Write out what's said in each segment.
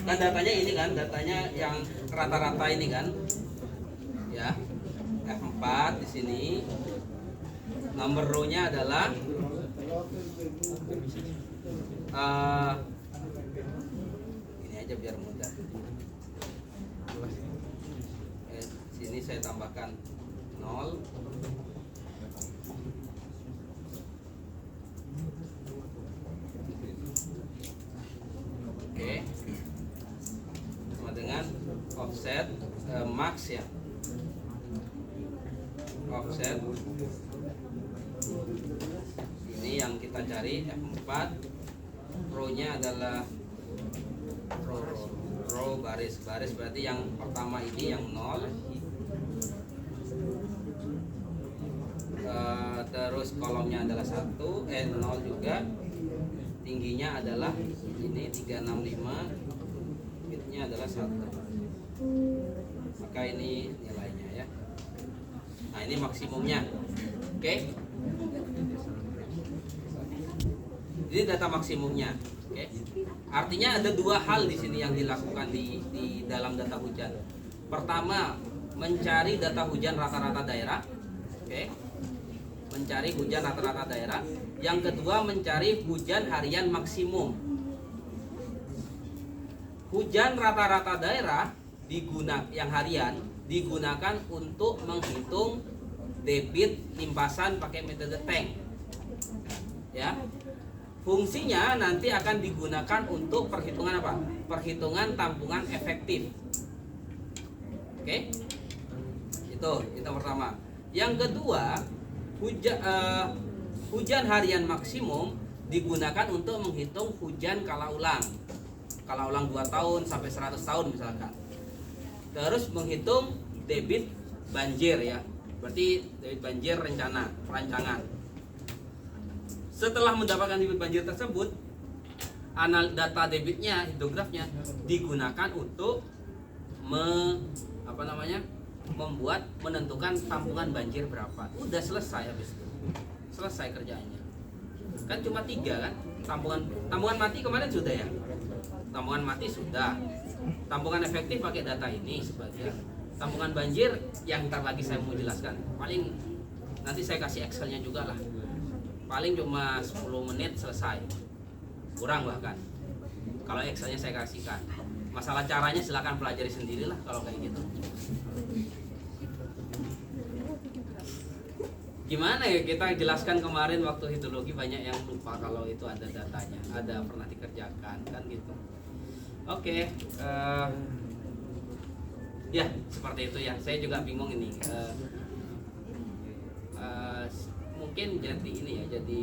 Kan datanya ini kan, datanya yang rata-rata ini kan, ya F4 di sini. Nomor row-nya adalah ini aja biar mudah. Sini saya tambahkan 0. Oke. Sama dengan offset max ya. Offset ini yang kita cari F4. Row-nya adalah row baris berarti yang pertama ini yang 0. Terus kolomnya adalah 1, 0 juga. Tingginya adalah ini 365, widthnya adalah 1. Maka ini nilainya ya. Nah, ini maksimumnya. Oke. Ini data maksimumnya. Oke. Artinya ada dua hal di sini yang dilakukan di dalam data hujan. Pertama, mencari data hujan rata-rata daerah. Oke. Mencari hujan rata-rata daerah. Yang kedua, mencari hujan harian maksimum. Hujan rata-rata daerah yang harian digunakan untuk menghitung debit limpasan pakai metode tank. Ya. Fungsinya nanti akan digunakan untuk perhitungan apa? Perhitungan tampungan efektif. Oke. Itu pertama. Yang kedua, hujan harian maksimum digunakan untuk menghitung hujan kala ulang. Kala ulang 2 tahun sampai 100 tahun misalkan. Terus menghitung debit banjir ya. Berarti debit banjir perancangan. Setelah mendapatkan debit banjir tersebut, data debitnya, hidrografnya digunakan untuk menentukan tampungan banjir berapa. Udah selesai habis itu. Selesai kerjaannya. Kan cuma 3 kan? Tampungan mati kemarin sudah ya. Tampungan mati sudah. Tampungan efektif pakai data ini sebagian. Tampungan banjir yang ntar lagi saya mau jelaskan. Paling nanti saya kasih Excel-nya juga lah. Paling cuma 10 menit selesai. Kurang bahkan. Kalau Excel-nya saya kasihkan. Masalah caranya silakan pelajari sendirilah kalau kayak gitu. Gimana ya, kita jelaskan kemarin waktu hidrologi banyak yang lupa kalau itu ada datanya, ada pernah dikerjakan kan gitu. Oke, ya seperti itu ya. Saya juga bingung ini. Mungkin jadi ini ya, jadi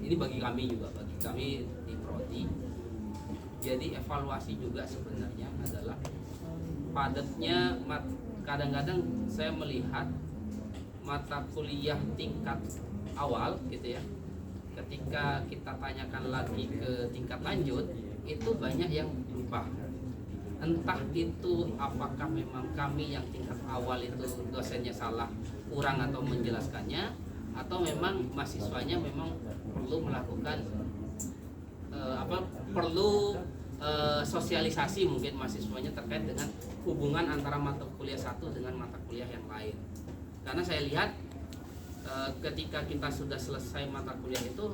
ini bagi kami juga, bagi kami di Prodi. Jadi evaluasi juga sebenarnya adalah padatnya. Kadang-kadang saya melihat mata kuliah tingkat awal gitu ya, ketika kita tanyakan lagi ke tingkat lanjut itu banyak yang lupa. Entah itu apakah memang kami yang tingkat awal itu dosennya salah, kurang atau menjelaskannya, atau memang mahasiswanya memang perlu melakukan sosialisasi mungkin mahasiswanya terkait dengan hubungan antara mata kuliah satu dengan mata kuliah yang lain. Karena saya lihat ketika kita sudah selesai mata kuliah itu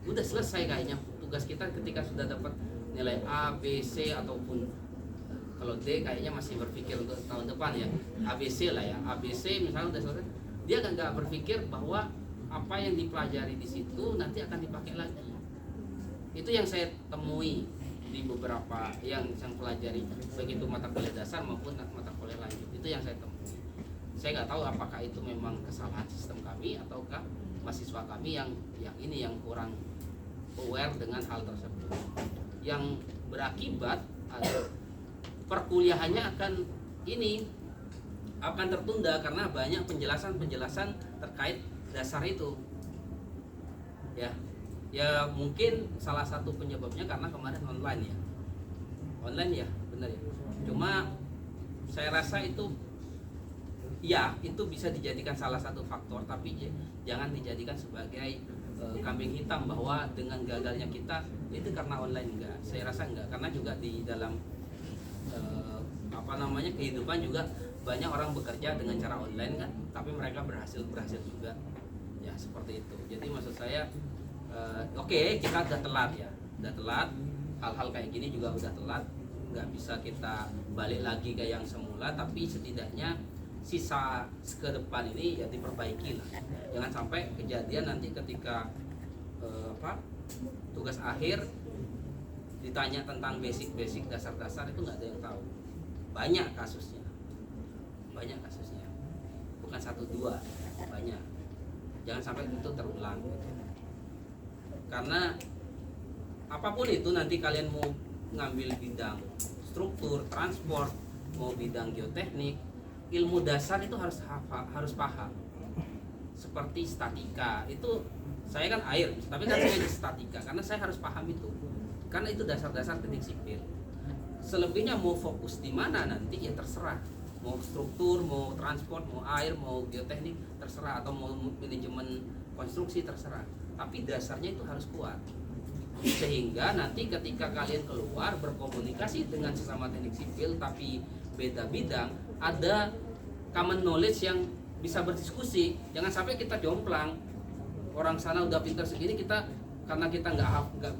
udah selesai kayaknya tugas kita. Ketika sudah dapat nilai A, B, C ataupun kalau D kayaknya masih berpikir untuk tahun depan ya, ABC lah ya, ABC misalnya udah selesai, dia nggak berpikir bahwa apa yang dipelajari di situ nanti akan dipakai lagi. Itu yang saya temui di beberapa yang pelajari begitu mata kuliah dasar maupun mata kuliah lanjut. Itu yang saya temui. Saya nggak tahu apakah itu memang kesalahan sistem kami ataukah mahasiswa kami yang kurang aware dengan hal tersebut, yang berakibat perkuliahannya akan tertunda karena banyak penjelasan terkait dasar itu ya mungkin salah satu penyebabnya karena kemarin online ya benar ya. Cuma saya rasa itu bisa dijadikan salah satu faktor, tapi jangan dijadikan sebagai kambing hitam bahwa dengan gagalnya kita itu karena online. Enggak, saya rasa enggak, karena juga di dalam kehidupan juga banyak orang bekerja dengan cara online kan, tapi mereka berhasil juga ya, seperti itu. Jadi maksud saya oke, kita udah telat ya, udah telat, hal-hal kayak gini juga udah telat, nggak bisa kita balik lagi ke yang semula, tapi setidaknya sisa ke depan ini ya diperbaiki lah. Jangan sampai kejadian nanti ketika tugas akhir ditanya tentang basic dasar-dasar itu nggak ada yang tahu. Banyak kasusnya, bukan 1-2, banyak. Jangan sampai itu terulang gitu. Karena apapun itu nanti kalian mau ngambil bidang struktur, transport, mau bidang geoteknik, ilmu dasar itu harus paham. Seperti statika, itu saya kan air, tapi kan saya di statika karena saya harus paham itu. Karena itu dasar-dasar teknik sipil. Selebihnya mau fokus di mana nanti ya terserah. Mau struktur, mau transport, mau air, mau geoteknik terserah, atau mau manajemen konstruksi terserah. Tapi dasarnya itu harus kuat. Sehingga nanti ketika kalian keluar berkomunikasi dengan sesama teknik sipil tapi beda bidang, ada common knowledge yang bisa berdiskusi. Jangan sampai kita jomplang. Orang sana udah pintar segini, kita karena kita nggak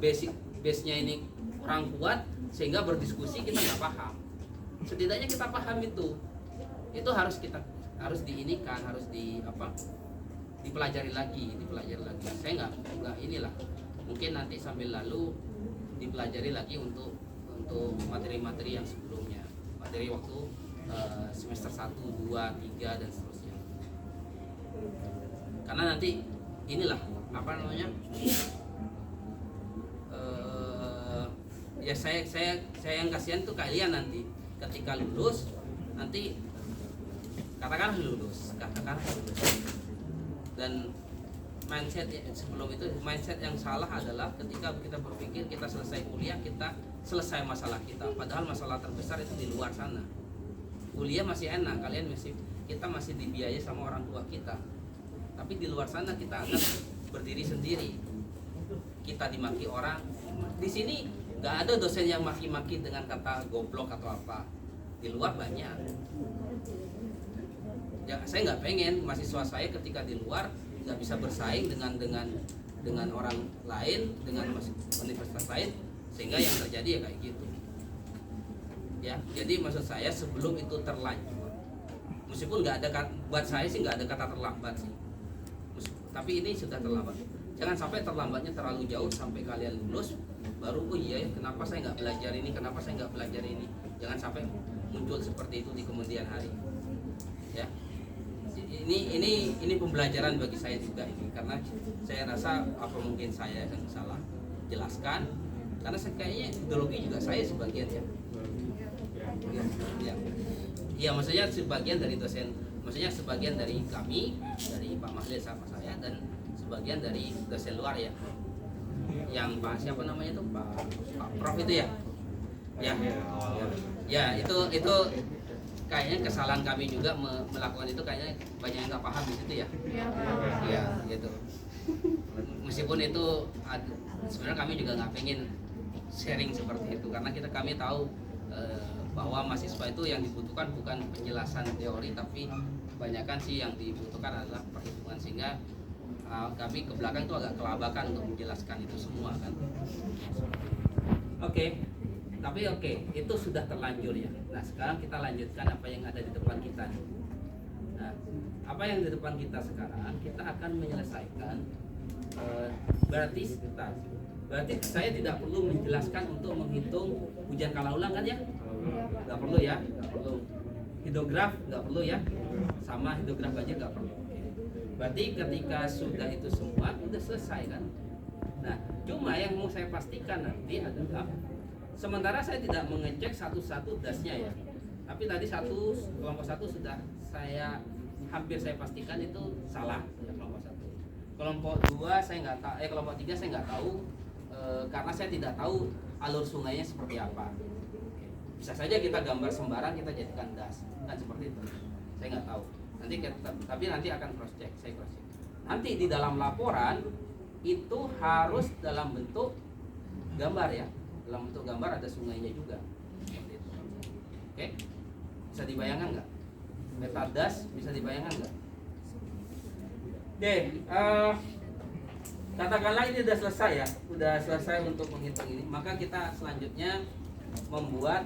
base-nya ini kurang kuat, sehingga berdiskusi kita nggak paham. Setidaknya kita paham itu harus diinikan, harus dipelajari lagi. Saya nggak inilah, mungkin nanti sambil lalu dipelajari lagi untuk materi-materi yang sebelumnya, materi waktu semester 1, 2, 3 dan seterusnya. Karena nanti inilah ya saya yang kasihan tuh kalian nanti ketika lulus, nanti katakanlah lulus dan mindset yang salah adalah ketika kita berpikir kita selesai kuliah, kita selesai masalah kita, padahal masalah terbesar itu di luar sana. Kuliah masih enak, kita masih dibiayai sama orang tua kita, tapi di luar sana kita akan berdiri sendiri, kita dimaki orang. Di sini nggak ada dosen yang maki-maki dengan kata goblok atau apa, di luar banyak. Ya, saya nggak pengen mahasiswa saya ketika di luar nggak bisa bersaing dengan orang lain, dengan universitas lain, sehingga yang terjadi ya kayak gitu. Ya, jadi maksud saya sebelum itu terlanjur, meskipun nggak ada, buat saya sih nggak ada kata terlambat sih, tapi ini sudah terlambat. Jangan sampai terlambatnya terlalu jauh sampai kalian lulus baru oh iya ya, kenapa saya nggak belajar ini, kenapa saya nggak belajar ini. Jangan sampai muncul seperti itu di kemudian hari. Ya, ini pembelajaran bagi saya juga ini, karena saya rasa apa mungkin saya yang salah jelaskan, karena kayaknya ideologi juga saya sebagian ya. Ya, maksudnya sebagian dari dosen, maksudnya sebagian dari kami, dari Pak Mahlil sama saya, dan sebagian dari dosen luar ya, yang Pak siapa namanya itu Pak Prof itu ya. Itu kayaknya kesalahan kami juga melakukan itu, kayaknya banyak yang nggak paham di situ ya. Ya gitu. Meskipun itu sebenarnya kami juga nggak pengen sharing seperti itu, karena kami tahu bahwa mahasiswa itu yang dibutuhkan bukan penjelasan teori, tapi kebanyakan sih yang dibutuhkan adalah perhitungan, sehingga kami ke belakang itu agak kelabakan untuk menjelaskan itu semua kan. Oke. Tapi itu sudah terlanjur ya. Nah, sekarang kita lanjutkan apa yang ada di depan kita. Nah, apa yang di depan kita sekarang, kita akan menyelesaikan. Berarti saya tidak perlu menjelaskan untuk menghitung hujan kala ulang kan ya? Nggak perlu ya, nggak perlu. Hidrograf nggak perlu ya, sama hidrograf aja nggak perlu. Berarti ketika sudah itu semua, udah selesai kan? Nah, cuma yang mau saya pastikan nanti adalah, sementara saya tidak mengecek satu-satu dasnya ya, tapi tadi kelompok 1 sudah hampir saya pastikan itu salah ya, kelompok 1. Kelompok 2 saya nggak tahu, kelompok 3 saya nggak tahu, karena saya tidak tahu alur sungainya seperti apa. Bisa saja kita gambar sembarang kita jadikan das, kan seperti itu. Saya nggak tahu. Tapi nanti akan saya cross check. Nanti di dalam laporan itu harus dalam bentuk gambar ya. Dalam bentuk gambar ada sungainya juga. Seperti itu. Oke? Bisa dibayangkan nggak? Peta das bisa dibayangkan nggak? Oke, katakanlah ini sudah selesai ya, sudah selesai untuk menghitung ini. Maka kita selanjutnya membuat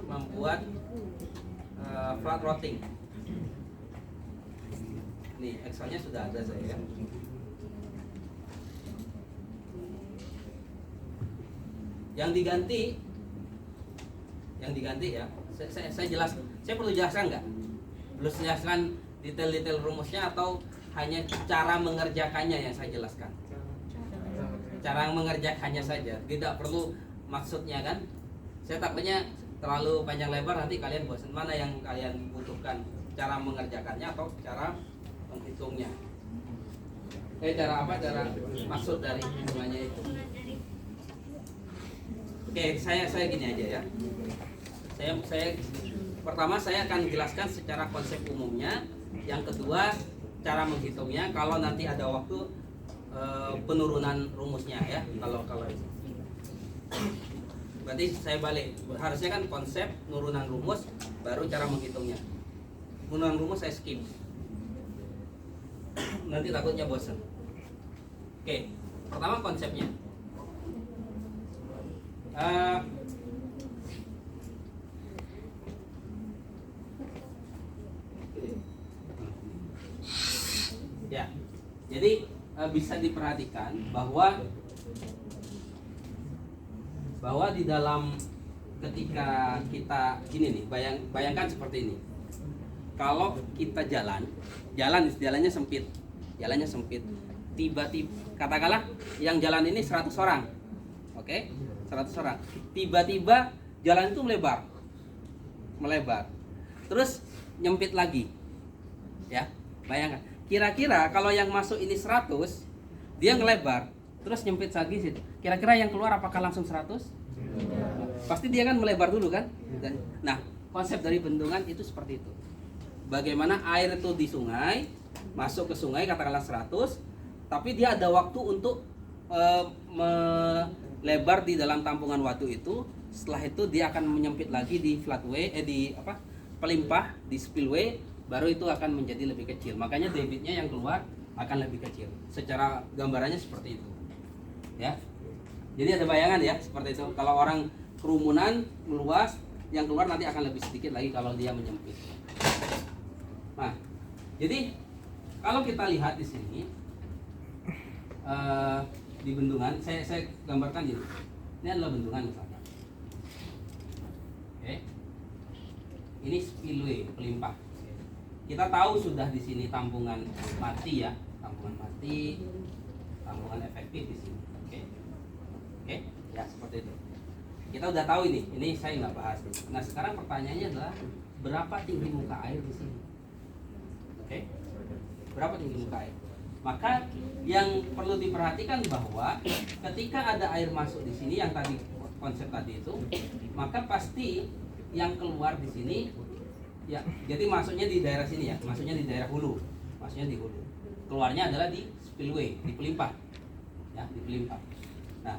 membuat flat routing. Nih, Excelnya sudah ada saya. Yang diganti ya. Saya jelas. Saya perlu jelaskan nggak? Perlu jelaskan detail-detail rumusnya atau hanya cara mengerjakannya yang saya jelaskan? Cara mengerjakannya saja, tidak perlu maksudnya kan? Saya takutnya terlalu panjang lebar nanti kalian bosan. Mana yang kalian butuhkan, cara mengerjakannya atau cara menghitungnya? Cara maksud dari hitungannya itu? Oke, saya gini aja ya. Saya pertama saya akan jelaskan secara konsep umumnya. Yang kedua cara menghitungnya. Kalau nanti ada waktu penurunan rumusnya ya. Kalau itu. Berarti saya balik. Harusnya kan konsep nurunan rumus baru cara menghitungnya. Penurunan rumus saya skip. Nanti takutnya bosan. Oke, pertama konsepnya. Ya, jadi bisa diperhatikan bahwa di dalam ketika kita gini nih, bayangkan seperti ini. Kalau kita jalannya sempit, tiba-tiba katakanlah yang jalan ini 100 orang, oke, 100 orang. Tiba-tiba jalan itu melebar, terus nyempit lagi, ya. Bayangkan, kira-kira kalau yang masuk ini 100, dia ngelebar, terus nyempit lagi situ. Kira-kira yang keluar apakah langsung 100? Pasti dia kan melebar dulu kan? Nah, konsep dari bendungan itu seperti itu. Bagaimana air itu di sungai, masuk ke sungai katakanlah 100, tapi dia ada waktu untuk melebar di dalam tampungan waduk itu. Setelah itu dia akan menyempit lagi di floodway, pelimpah, di spillway, baru itu akan menjadi lebih kecil. Makanya debitnya yang keluar akan lebih kecil. Secara gambarannya seperti itu. Ya. Jadi ada bayangan ya seperti itu. Kalau orang kerumunan meluas, yang keluar nanti akan lebih sedikit lagi kalau dia menyempit. Nah, jadi kalau kita lihat di sini di bendungan, saya gambarkan ini. Ini adalah bendungan misalkan. Oke. Ini spillway, pelimpah. Kita tahu sudah di sini tampungan mati ya, tampungan efektif di sini. Oke, ya seperti itu. Kita udah tahu ini saya nggak bahas. Nah sekarang pertanyaannya adalah berapa tinggi muka air di sini? Oke, berapa tinggi muka air? Maka yang perlu diperhatikan bahwa ketika ada air masuk di sini yang tadi konsep tadi itu, maka pasti yang keluar di sini ya, jadi masuknya di daerah sini ya, masuknya di daerah hulu, masuknya di hulu. Keluarnya adalah di spillway, di pelimpah, ya di pelimpah. Nah,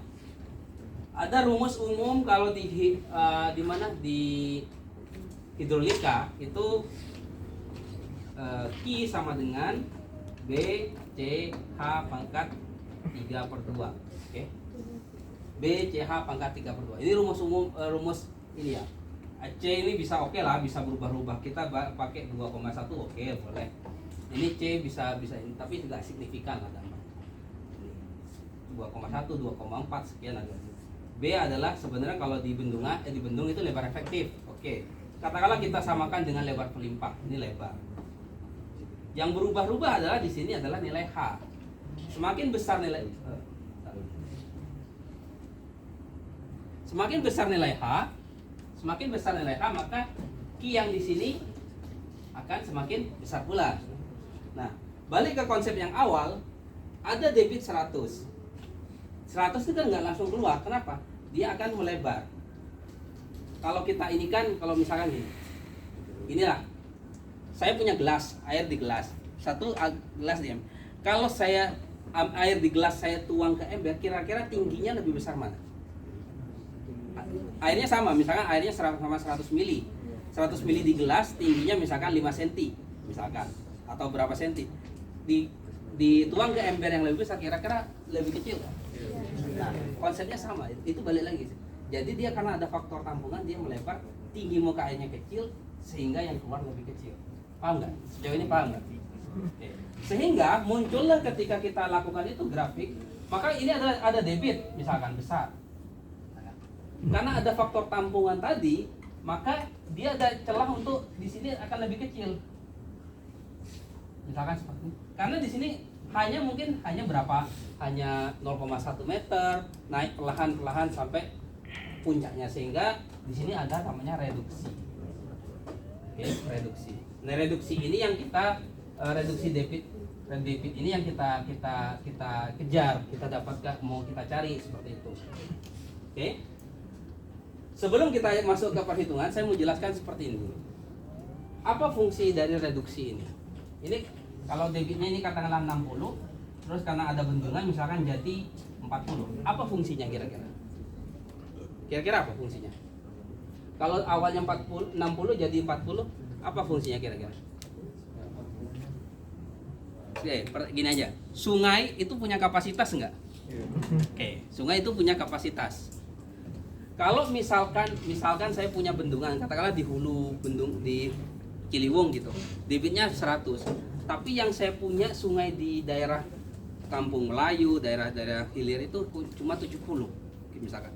ada rumus umum kalau di mana di hidrolika itu Q sama dengan B C H pangkat 3/2. Oke. B C H pangkat 3/2. Ini rumus umum, rumus ini ya. C ini bisa oke lah, bisa berubah-ubah. Kita pakai 2,1 oke, boleh. Ini C bisa ini, tapi tidak signifikan ada. 2,1, 2,4 sekian ada. B adalah sebenarnya kalau di bendung itu lebar efektif. Oke. Katakanlah kita samakan dengan lebar pelimpah. Ini lebar. Yang berubah-ubah adalah di sini adalah nilai H. Semakin besar nilai maka Q yang di sini akan semakin besar pula. Nah, balik ke konsep yang awal, ada debit 100. 100 itu kan nggak langsung keluar. Kenapa? Dia akan melebar. Kalau kita ini kan, kalau misalkan gini, inilah, saya punya gelas, air di gelas, satu gelas diam. Kalau saya air di gelas saya tuang ke ember, kira-kira tingginya lebih besar mana? Airnya sama, misalkan airnya sama 100 mili. 100 mili di gelas, tingginya misalkan 5 cm misalkan, atau berapa senti. Dituang ke ember yang lebih besar, kira-kira lebih kecil. Nah, konsepnya sama, itu balik lagi. Jadi dia karena ada faktor tampungan, dia melebar, tinggi muka airnya kecil, sehingga yang keluar lebih kecil. Paham nggak? Sejauh ini paham nggak? Oke. Sehingga muncullah ketika kita lakukan itu grafik, maka ini ada debit misalkan besar. Karena ada faktor tampungan tadi, maka dia ada celah untuk di sini akan lebih kecil. Misalkan seperti ini. Karena di sini hanya berapa? Hanya 0,1 meter, naik perlahan-perlahan sampai puncaknya, sehingga di sini ada namanya reduksi. Oke, reduksi. Nah, reduksi ini yang kita reduksi debit ini yang kita kejar, kita dapatkan, mau kita cari seperti itu. Oke. Sebelum kita masuk ke perhitungan, saya mau jelaskan seperti ini dulu. Apa fungsi dari reduksi ini? Ini kalau debitnya ini katakanlah 60, terus karena ada bendungan misalkan jadi 40. Apa fungsinya kira-kira? Kira-kira apa fungsinya? Kalau awalnya 60 jadi 40, apa fungsinya kira-kira? Oke, gini aja. Sungai itu punya kapasitas enggak? Oke, sungai itu punya kapasitas. Kalau misalkan saya punya bendungan, katakanlah di hulu bendung di Ciliwung gitu, debitnya 100. Tapi yang saya punya sungai di daerah Kampung Melayu, daerah-daerah hilir itu cuma 70 misalkan.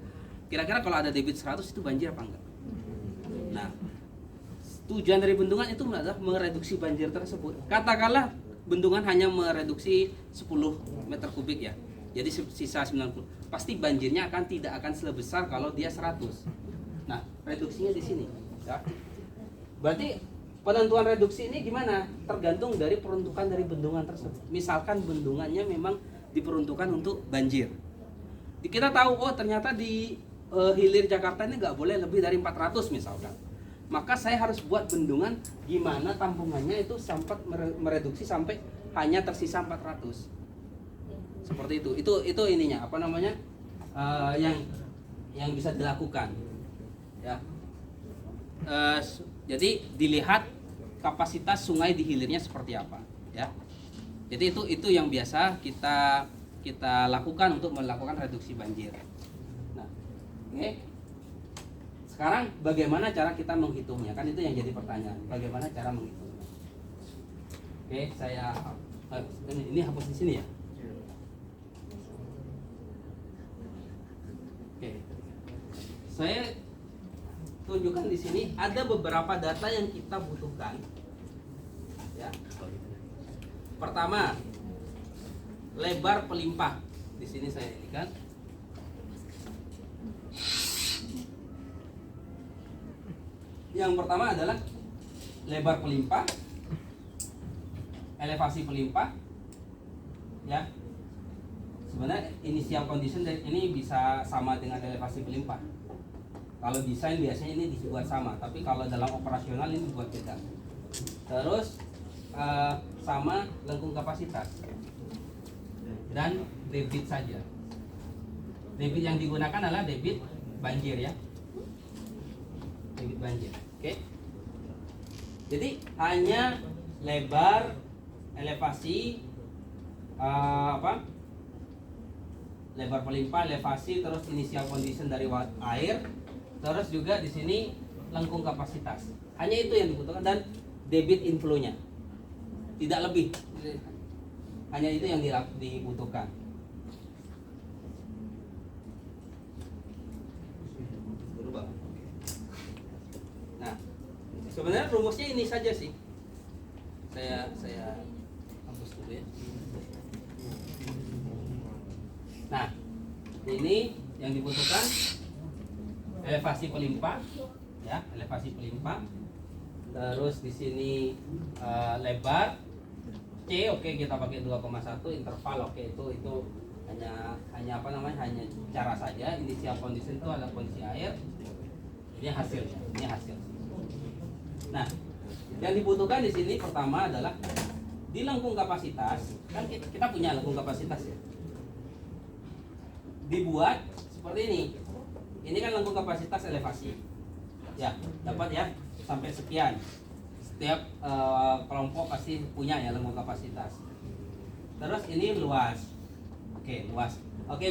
Kira-kira kalau ada debit 100 itu banjir apa enggak? Nah, tujuan dari bendungan itu adalah mereduksi banjir tersebut. Katakanlah bendungan hanya mereduksi 10 meter kubik ya. Jadi sisa 90. Pasti banjirnya tidak akan sebesar kalau dia 100. Nah, reduksinya di sini, ya. Berarti penentuan reduksi ini gimana? Tergantung dari peruntukan dari bendungan tersebut. Misalkan bendungannya memang diperuntukkan untuk banjir. Kita tahu, oh ternyata di hilir Jakarta ini nggak boleh lebih dari 400 misalkan. Maka saya harus buat bendungan gimana tampungannya itu sempat mereduksi sampai hanya tersisa 400. Seperti itu. Itu ininya apa namanya? Yang bisa dilakukan. Ya. Jadi dilihat kapasitas sungai di hilirnya seperti apa, ya. Jadi itu yang biasa kita lakukan untuk melakukan reduksi banjir. Nah, oke. Sekarang bagaimana cara kita menghitungnya? Kan itu yang jadi pertanyaan. Bagaimana cara menghitungnya? Oke, saya ini hapus di sini ya. Oke. Saya tunjukkan di sini ada beberapa data yang kita butuhkan. Ya. Pertama, lebar pelimpah. Di sini saya indikan. Yang pertama adalah lebar pelimpah, elevasi pelimpah. Ya. Sebenarnya initial condition ini bisa sama dengan elevasi pelimpah. Kalau desain biasanya ini dibuat sama, tapi kalau dalam operasional ini dibuat beda. Terus sama lengkung kapasitas dan debit saja. Debit yang digunakan adalah debit banjir ya. Debit banjir. Oke. Jadi hanya lebar, elevasi, lebar pelimpah, elevasi, terus initial condition dari air, terus juga di sini lengkung kapasitas. Hanya itu yang dibutuhkan dan debit inflow-nya. Tidak lebih. Hanya itu yang dibutuhkan. Berubah. Nah, sebenarnya rumusnya ini saja sih. Saya hapus dulu ya. Nah, ini yang dibutuhkan elevasi pelimpah, ya, elevasi pelimpah. Terus di sini lebar C, oke, kita pakai 2,1 interval, oke, itu hanya apa namanya, hanya cara saja. Initial condition itu ada kondisi air. Ini hasilnya, ini hasil. Nah, yang dibutuhkan di sini pertama adalah di lengkung kapasitas kan kita punya lengkung kapasitas ya, dibuat seperti ini. Ini kan lengkung kapasitas elevasi ya, dapat ya sampai sekian. Setiap kelompok pasti punya ya lengkung kapasitas. Terus ini luas, oke luas, oke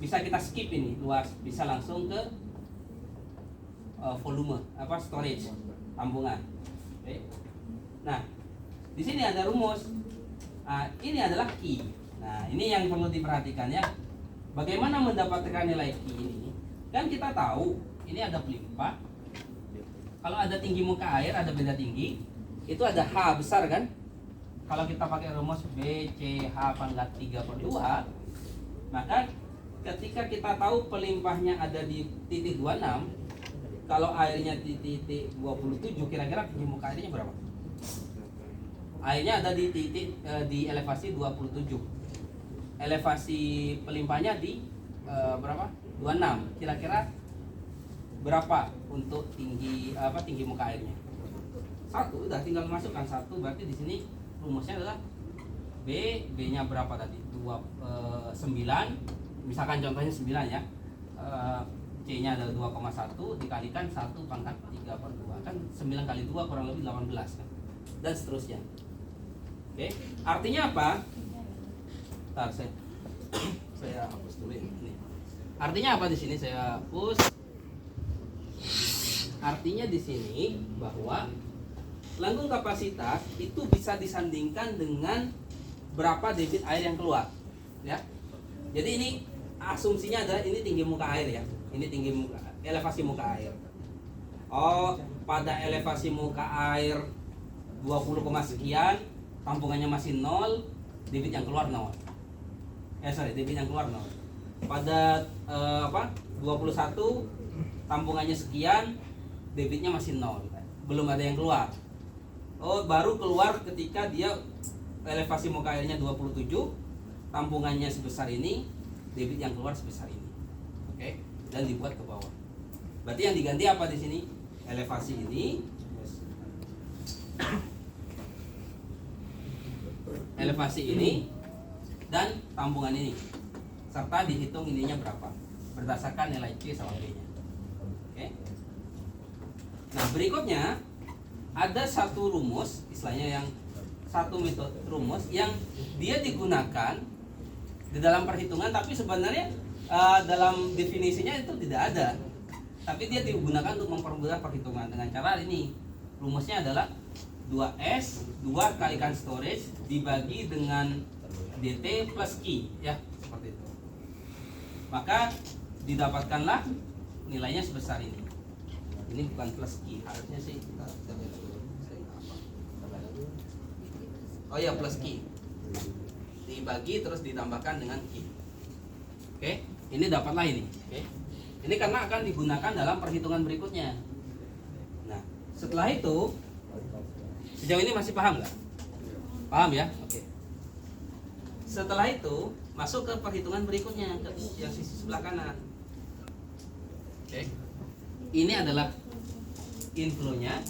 bisa kita skip ini luas, bisa langsung ke volume apa storage, tambungan. Oke. Nah di sini ada rumus. Nah, ini adalah key. Nah ini yang perlu diperhatikan ya. Bagaimana mendapatkan nilai key ini? Kan kita tahu ini ada pelimpah. Kalau ada tinggi muka air, ada beda tinggi, itu ada H besar kan? Kalau kita pakai rumus B, C, H pangkat 3/2, maka ketika kita tahu pelimpahnya ada di titik 26, kalau airnya di titik 27, kira-kira tinggi muka airnya berapa? Airnya ada di titik di elevasi 27. Elevasi pelimpahnya di berapa? 26. Kira-kira berapa untuk tinggi muka airnya? 1, udah tinggal masukkan 1, berarti di sini rumusnya adalah B-nya berapa tadi? 9, misalkan contohnya 9 ya. C-nya adalah 2,1 dikalikan 1 pangkat 3/2. Kan 9 kali 2 kurang lebih 18 kan. Dan seterusnya. Oke, artinya apa? Bentar, saya hapus dulu ini. Artinya apa di sini? Saya hapus. Artinya di sini bahwa lengkung kapasitas itu bisa disandingkan dengan berapa debit air yang keluar, ya. Jadi ini asumsinya adalah ini tinggi muka air ya. Ini tinggi muka, elevasi muka air. Oh, pada elevasi muka air 20, sekian, tampungannya masih 0, debit yang keluar 0. Debit yang keluar 0. Pada 21, tampungannya sekian, debitnya masih 0. Belum ada yang keluar. Oh, baru keluar ketika dia elevasi muka airnya 27, tampungannya sebesar ini, debit yang keluar sebesar ini. Oke, dan dibuat ke bawah. Berarti yang diganti apa di sini? Elevasi ini, elevasi ini, dan tampungan ini, serta dihitung ininya berapa berdasarkan nilai C sama B-nya. Oke. Nah berikutnya ada satu rumus, istilahnya yang satu metode rumus yang dia digunakan di dalam perhitungan, tapi sebenarnya dalam definisinya itu tidak ada, tapi dia digunakan untuk mempermudah perhitungan dengan cara ini. Rumusnya adalah 2S 2 kalikan storage dibagi dengan DT plus Q ya, seperti itu. Maka didapatkanlah nilainya sebesar ini. Ini bukan plus Q, harusnya sih kita oh ya plus Q dibagi terus ditambahkan dengan Q. Oke, ini dapatlah ini. Oke, ini karena akan digunakan dalam perhitungan berikutnya. Nah setelah itu, sejauh ini masih paham nggak? Paham ya? Oke. Setelah itu masuk ke perhitungan berikutnya yang sisi sebelah kanan. Oke. Ini adalah inflow-nya,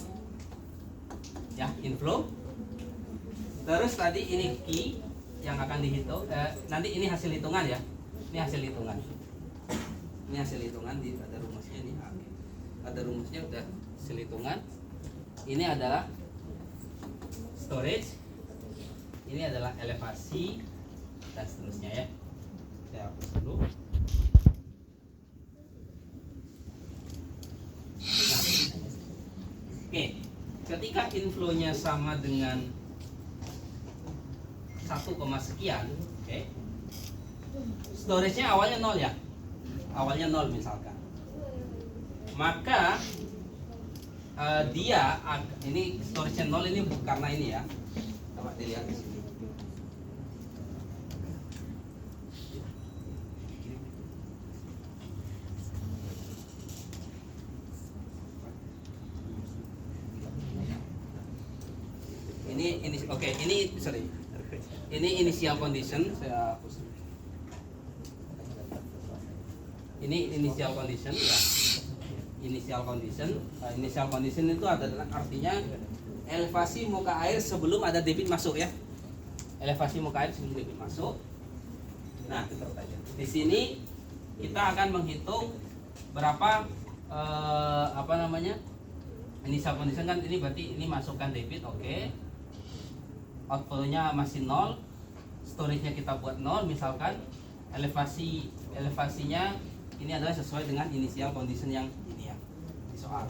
ya inflow. Terus tadi ini key yang akan dihitung. Nanti ini hasil hitungan ya. Ini hasil hitungan. Ini hasil hitungan, ada rumusnya nih. Ada rumusnya udah hasil hitungan. Ini adalah storage, ini adalah elevasi dan seterusnya ya. Saya hapus dulu. Nah, oke, ketika inflow-nya sama dengan 1, sekian, oke. Storage-nya awalnya 0 ya. Awalnya 0 misalkan. Maka dia ini storage 0 ini karena ini ya. Coba dilihat di sini. Ini oke, ini sorry. Ini initial condition, saya hapus. Ini initial condition ya. Initial condition itu adalah artinya elevasi muka air sebelum ada debit masuk ya. elevasi muka air sebelum debit masuk. Nah, di sini kita akan menghitung berapa initial condition kan, ini berarti ini masukkan debit, oke. Outflow-nya masih 0, storage-nya kita buat 0, misalkan elevasinya ini adalah sesuai dengan initial condition yang ini ya di soal.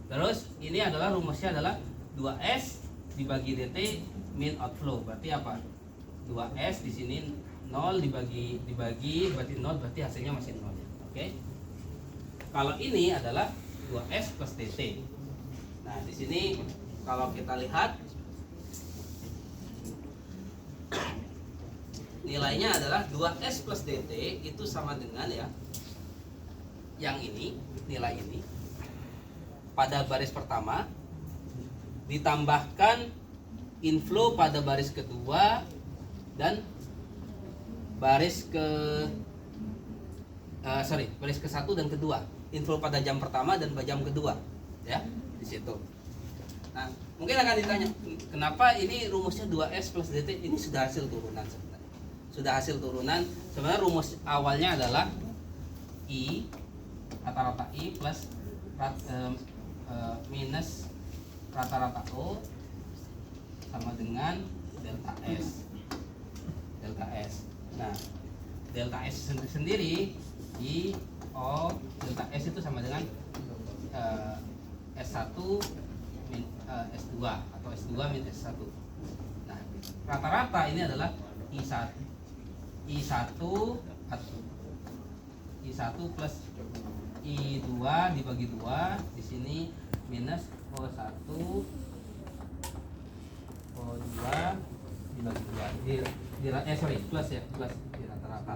Terus ini adalah rumusnya adalah 2S dibagi dt min outflow, berarti apa? 2S di sini 0 dibagi berarti 0, berarti hasilnya masih 0 ya. Oke. Kalau ini adalah 2S plus dt. Nah, di sini kalau kita lihat nilainya adalah 2S plus dt itu sama dengan ya yang ini, nilai ini pada baris pertama ditambahkan inflow pada baris kedua dan baris ke satu dan kedua, inflow pada jam pertama dan jam kedua ya di situ. Nah, mungkin akan ditanya kenapa ini rumusnya 2S plus dt, ini sudah hasil turunan sebenarnya. Sudah hasil turunan. Sebenarnya rumus awalnya adalah I rata-rata I plus minus rata-rata O sama dengan delta S. Delta S. Nah, delta S sendiri I O delta S itu sama dengan S1 min S2 atau S2 min S1. Nah, rata-rata ini adalah I1 plus I2 dibagi 2, di sini minus O1 O2 dibagi 2 plus ya, plus di rata-rata.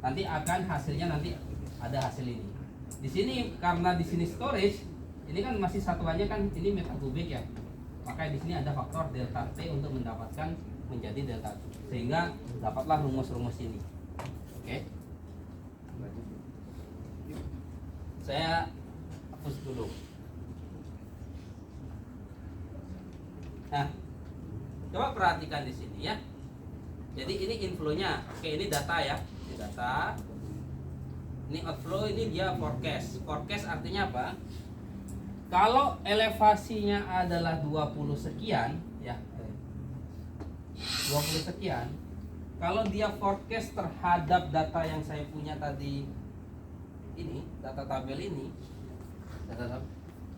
Nanti akan hasilnya nanti ada hasil ini. Di sini karena di sini storage, ini kan masih satuannya kan ini meter kubik ya. Maka di sini ada faktor delta T untuk mendapatkan menjadi delta T, sehingga dapatlah rumus-rumus ini. Oke. Saya hapus dulu. Nah, coba perhatikan di sini ya. Jadi ini inflow-nya. Oke, ini data ya. Ini data. Ini outflow, ini dia forecast. Forecast artinya apa? Kalau elevasinya adalah 20 sekian ya. 20 sekian. Kalau dia forecast terhadap data yang saya punya tadi ini, data tabel ini,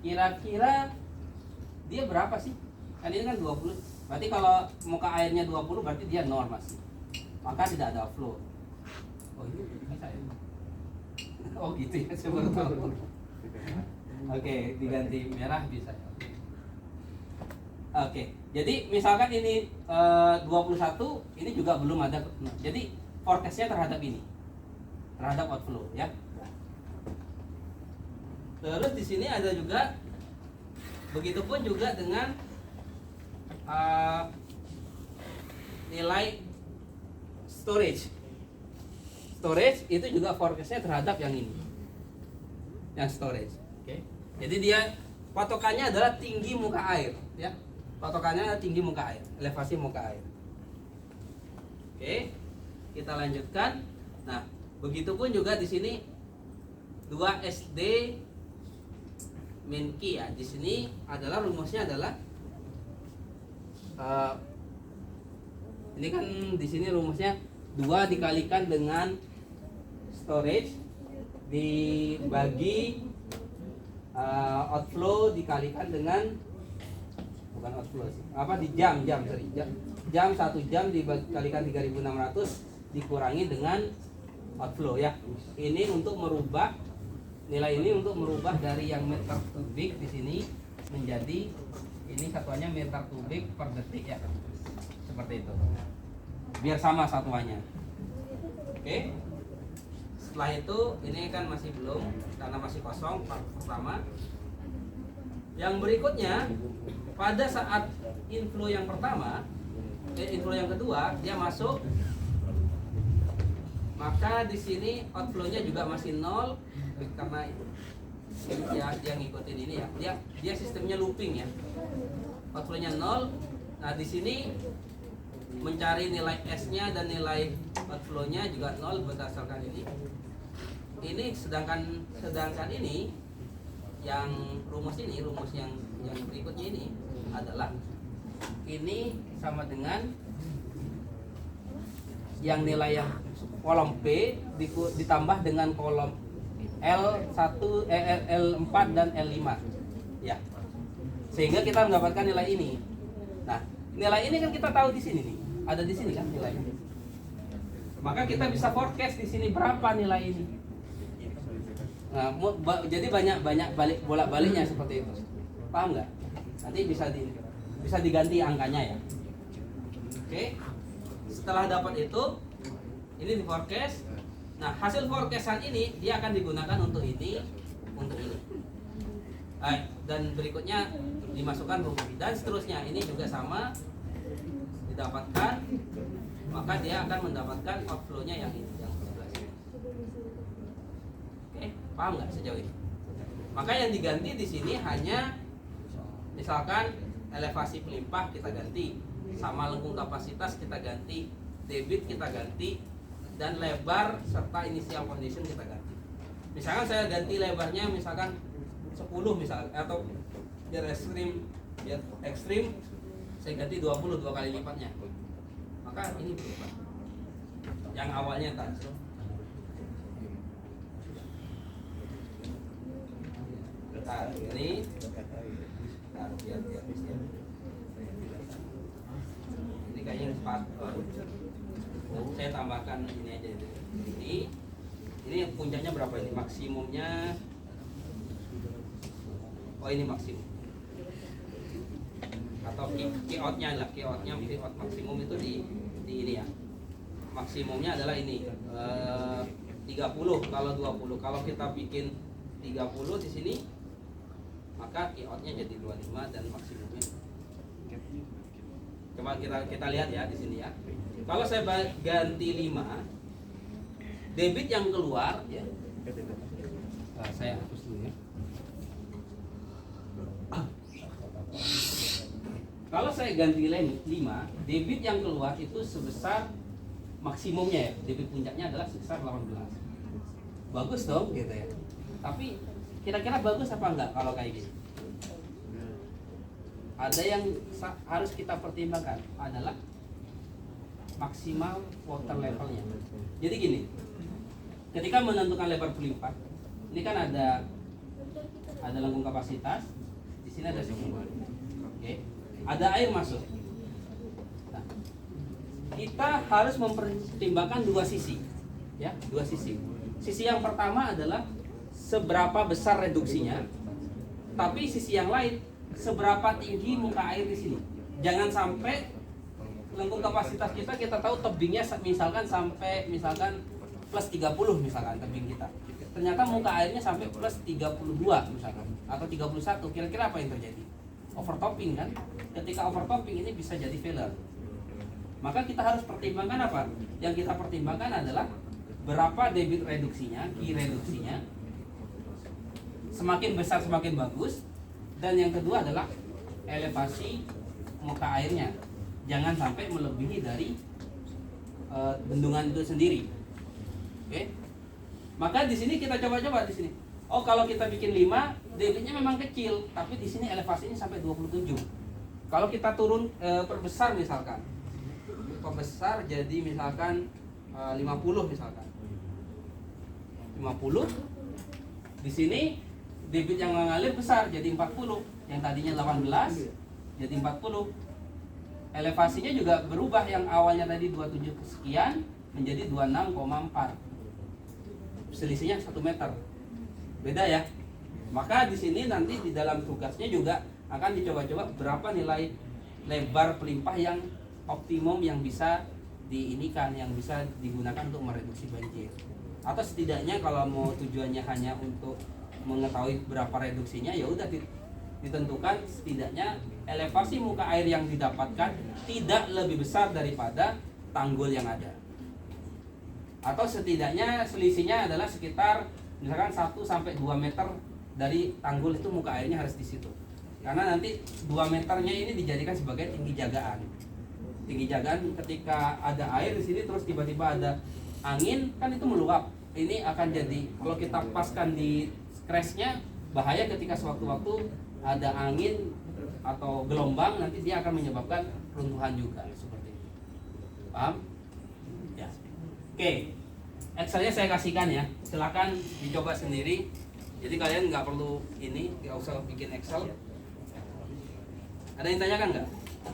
kira-kira dia berapa sih? Kan ini kan 20. Berarti kalau muka airnya 20 berarti dia 0 masih. Maka tidak ada flow. Oh, ini bisa ya? Oh gitu ya, saya baru tahu. Oke, diganti merah bisa ya. Oke, jadi misalkan ini 21, ini juga belum ada. Jadi forecastnya terhadap ini, terhadap outflow ya. Terus di sini ada juga, begitupun juga dengan nilai storage. Storage itu juga forecastnya terhadap yang ini, yang storage. Oke. Jadi dia patokannya adalah tinggi muka air, ya. Patokannya adalah tinggi muka air, elevasi muka air. Oke. Kita lanjutkan. Nah, begitupun juga di sini 2SD min Q ya. Di sini adalah rumusnya adalah ini kan di sini rumusnya 2 dikalikan dengan storage dibagi outflow dikalikan dengan, bukan outflow sih, apa, di jam 1 jam dikalikan 3600 dikurangi dengan outflow ya. Ini untuk merubah nilai ini, untuk merubah dari yang meter kubik di sini menjadi ini satuannya meter kubik per detik ya, seperti itu, biar sama satuannya. Oke. Setelah itu ini kan masih belum, karena masih kosong part pertama. Yang berikutnya, pada saat inflow yang pertama, inflow yang kedua dia masuk, maka di sini outflow-nya juga masih 0 karena dia ngikutin ini ya. Dia sistemnya looping ya. Outflow-nya 0. Nah, di sini mencari nilai S-nya dan nilai outflow-nya juga 0 berdasarkan ini. Ini sedangkan ini yang rumus yang berikutnya ini adalah ini sama dengan yang nilai yang kolom P ditambah dengan kolom L1, L4 dan L5 ya. Sehingga kita mendapatkan nilai ini. Nah, nilai ini kan kita tahu di sini nih. Ada di sini kan nilainya. Maka kita bisa forecast di sini berapa nilai ini. Nah, jadi banyak bolak-baliknya seperti itu. Paham nggak? Nanti bisa diganti angkanya ya. Oke. Setelah dapat itu, ini di forecast. Nah, hasil forecastan ini dia akan digunakan untuk ini, untuk ini. Dan berikutnya dimasukkan rumus dan seterusnya. Ini juga sama didapatkan, maka dia akan mendapatkan outflow-nya yang ini, yang 11. Oke, paham nggak sejauh ini? Maka yang diganti di sini hanya misalkan elevasi pelimpah kita ganti, sama lengkung kapasitas kita ganti, debit kita ganti, dan lebar serta initial condition kita ganti. Misalkan saya ganti lebarnya misalkan 10 misalkan, atau biar ekstrim saya ganti 20, 2 kali lipatnya. Maka ini berubah. Yang awalnya tadi. Nah, ini ini kayaknya sepatu. Saya tambahkan ini aja. Ini puncaknya berapa ini? Maksimumnya. Oh, ini maksimum. Atau key out-nya lah, key out maksimum itu di ini ya. Maksimumnya adalah ini 30 kalau 20. Kalau kita bikin 30 di sini, maka key out-nya jadi 25 dan maksimumnya. Coba kita lihat ya di sini ya. Kalau saya ganti 5, debit yang keluar ya. Nah, saya hapus dulu ya. Kalau saya ganti 5, debit yang keluar itu sebesar maksimumnya ya. Debit puncaknya adalah sebesar 18. Bagus dong gitu ya. Tapi kira-kira bagus apa enggak kalau kayak gini? Ada yang harus kita pertimbangkan adalah maksimal water levelnya. Jadi gini, ketika menentukan lebar pelimpah, ini kan ada lengkung kapasitas, di sini ada sumbu, oke, ada air masuk. Nah, kita harus mempertimbangkan dua sisi, ya, dua sisi. Sisi yang pertama adalah seberapa besar reduksinya, tapi sisi yang lain seberapa tinggi muka air di sini. Jangan sampai lengkung kapasitas kita tahu tebingnya misalkan sampai plus 30 misalkan tebing kita. Ternyata muka airnya sampai plus 32 misalkan atau 31. Kira-kira apa yang terjadi? Overtopping kan? Ketika overtopping ini bisa jadi failure. Maka kita harus pertimbangkan apa? Yang kita pertimbangkan adalah berapa debit reduksinya, key reduksinya. Semakin besar semakin bagus. Dan yang kedua adalah elevasi muka airnya. Jangan sampai melebihi dari bendungan itu sendiri. Oke. Maka di sini kita coba-coba di sini. Oh, kalau kita bikin 5, debitnya memang kecil, tapi di sini elevasinya sampai 27. Kalau kita turun perbesar misalkan. Perbesar jadi misalkan 50 misalkan. 50. Di sini debit yang mengalir besar jadi 40. Yang tadinya 18 jadi 40. Elevasinya juga berubah, yang awalnya tadi 27 sekian menjadi 26,4. Selisihnya 1 meter. Beda ya. Maka di sini nanti di dalam tugasnya juga akan dicoba-coba berapa nilai lebar pelimpah yang optimum yang bisa diinikan, yang bisa digunakan untuk mereduksi banjir. Atau setidaknya kalau mau tujuannya hanya untuk mengetahui berapa reduksinya, ya udah ditentukan setidaknya elevasi muka air yang didapatkan tidak lebih besar daripada tanggul yang ada. Atau setidaknya selisihnya adalah sekitar misalkan 1 sampai 2 meter dari tanggul itu muka airnya harus di situ. Karena nanti 2 meternya ini dijadikan sebagai tinggi jagaan. tinggi jagaan ketika ada air di sini terus tiba-tiba ada angin kan itu meluap. Ini akan jadi kalau kita paskan di crashnya bahaya ketika sewaktu-waktu ada angin atau gelombang nanti dia akan menyebabkan runtuhan juga seperti itu. Paham? Ya. Oke. Excelnya saya kasihkan ya. Silakan dicoba sendiri. Jadi kalian nggak perlu ini, nggak usah bikin Excel. Ada yang tanyakan nggak?